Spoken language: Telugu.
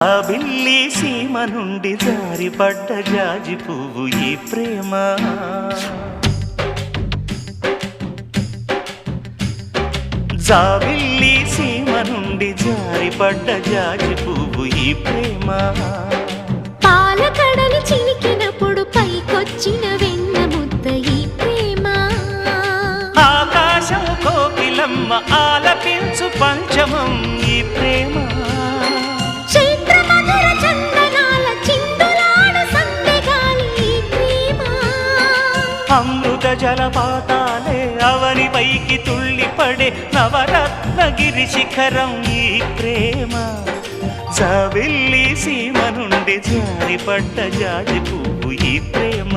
ఆ బిల్లి సీమ నుండి జారిపడ్డ జాజి పువ్వు ఈ ప్రేమ. జాబిల్లి సీమ నుండి జారిపడ్డ జాజి పువ్వు ఈ ప్రేమ. పాలకడలి చిలికినప్పుడు పైకొచ్చిన వెన్న ముద్ద ఈ ప్రేమ. ఆకాశం కోకిలమ్మ ఆలపించు పంచమం ఈ ప్రేమ. అమృత జలపాతాలే అవని పైకి తుళ్ళిపడే నవరత్నగిరి శిఖరం ఈ ప్రేమ. జాబిల్లి సీమ నుండి జారిపడ్డ జాజి పువ్వు ఈ ప్రేమ.